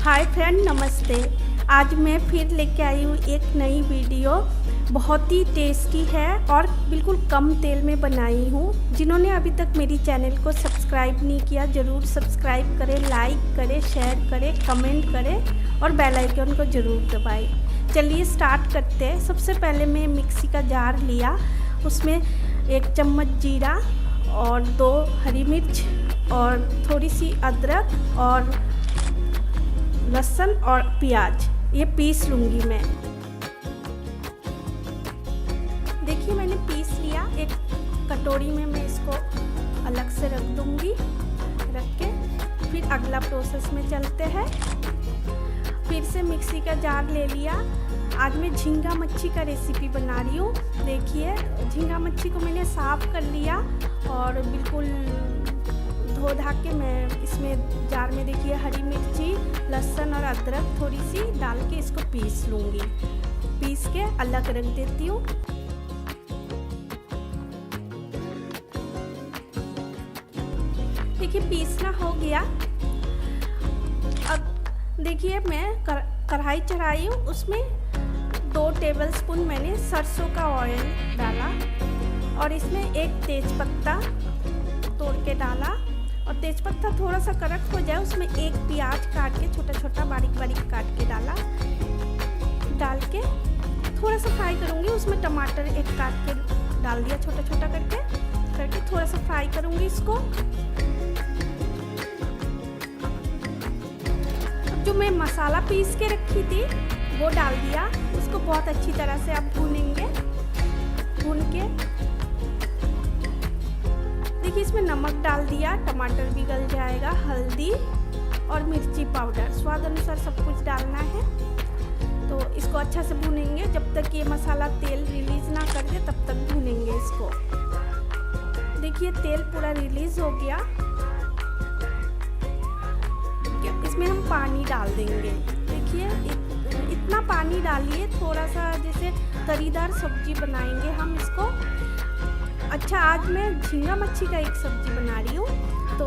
Hi friend, नमस्ते। आज मैं फिर लेके आई हूँ एक नई वीडियो। बहुत ही टेस्टी है और बिल्कुल कम तेल में बनाई हूँ। जिन्होंने अभी तक मेरी चैनल को सब्सक्राइब नहीं किया, ज़रूर सब्सक्राइब करें, लाइक करें, शेयर करें, कमेंट करें और बेल आइकन को ज़रूर दबाएं। चलिए स्टार्ट करते हैं। सबसे पहले मैं मिक्सी का जार लिया, उसमें 1 चम्मच जीरा और 2 हरी मिर्च और थोड़ी सी अदरक और लहसुन और प्याज ये पीस लूँगी मैं। देखिए मैंने पीस लिया। एक कटोरी में मैं इसको अलग से रख दूँगी। रख के फिर अगला प्रोसेस में चलते हैं। फिर से मिक्सी का जार ले लिया। आज मैं झींगा मच्छी का रेसिपी बना रही हूँ। देखिए झींगा मच्छी को मैंने साफ़ कर लिया और बिल्कुल धो धा के मैं इसमें जार में देखिए हरी मिर्ची, लहसुन और अदरक थोड़ी सी डाल के इसको पीस लूँगी। पीस के अलग रख देती हूँ। देखिए पीसना हो गया। अब देखिए मैं कढ़ाई चढ़ाई हूँ, उसमें 2 टेबलस्पून मैंने सरसों का ऑयल डाला और इसमें 1 तेज़पत्ता तोड़ के डाला। और तेज़पत्ता थोड़ा सा कड़क हो जाए उसमें 1 प्याज काट के छोटा छोटा बारीक बारीक काट के डाला। डाल के थोड़ा सा फ्राई करूँगी। उसमें टमाटर 1 काट के डाल दिया छोटा छोटा करके थोड़ा सा फ्राई करूँगी इसको। अब जो मैं मसाला पीस के रखी थी वो डाल दिया। उसको बहुत अच्छी तरह से अब भूनेंगे। भून के देखिए इसमें नमक डाल दिया, टमाटर भी गल जाएगा, हल्दी और मिर्ची पाउडर स्वाद अनुसार सब कुछ डालना है। तो इसको अच्छा से भूनेंगे जब तक ये मसाला तेल रिलीज ना कर दे, तब तक भूनेंगे इसको। देखिए तेल पूरा रिलीज हो गया। इसमें हम पानी डाल देंगे। देखिए इतना पानी डालिए, थोड़ा सा जैसे तरीदार सब्जी बनाएंगे हम इसको। अच्छा आज मैं झींगा मच्छी का एक सब्जी बना रही हूँ, तो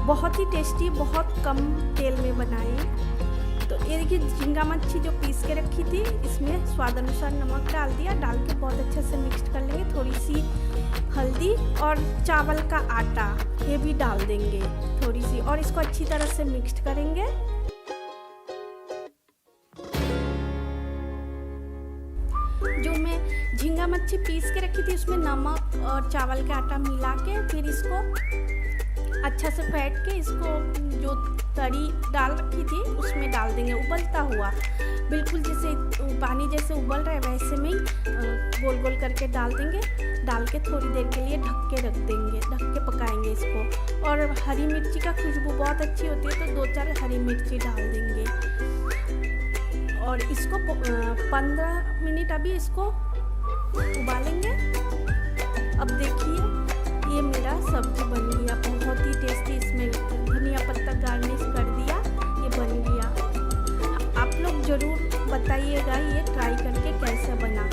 बहुत ही टेस्टी, बहुत कम तेल में बनाए। तो ये देखिए झींगा मच्छी जो पीस के रखी थी, इसमें स्वाद अनुसार नमक डाल दिया। डाल के बहुत अच्छे से मिक्स कर लेंगे। थोड़ी सी हल्दी और चावल का आटा ये भी डाल देंगे थोड़ी सी, और इसको अच्छी तरह से मिक्स करेंगे। जो मैं झींगा मच्छी पीस के रखी थी उसमें नमक और चावल का आटा मिला के फिर इसको अच्छा से फेंट के इसको जो तरी डाल रखी थी उसमें डाल देंगे। उबलता हुआ बिल्कुल जैसे पानी जैसे उबल रहा है वैसे में ही गोल गोल करके डाल देंगे। डाल के थोड़ी देर के लिए ढक के रख देंगे, ढक के पकाएंगे इसको। और हरी मिर्ची का खुशबू बहुत अच्छी होती है तो 2-4 हरी मिर्ची डाल देंगे और इसको 15 मिनट अभी इसको उबालेंगे। अब देखिए ये मेरा सब्जी बन गया, बहुत ही टेस्टी। इसमें धनिया पत्ता गार्निश कर दिया, ये बन गया। आप लोग ज़रूर बताइएगा ये ट्राई करके कैसे बना।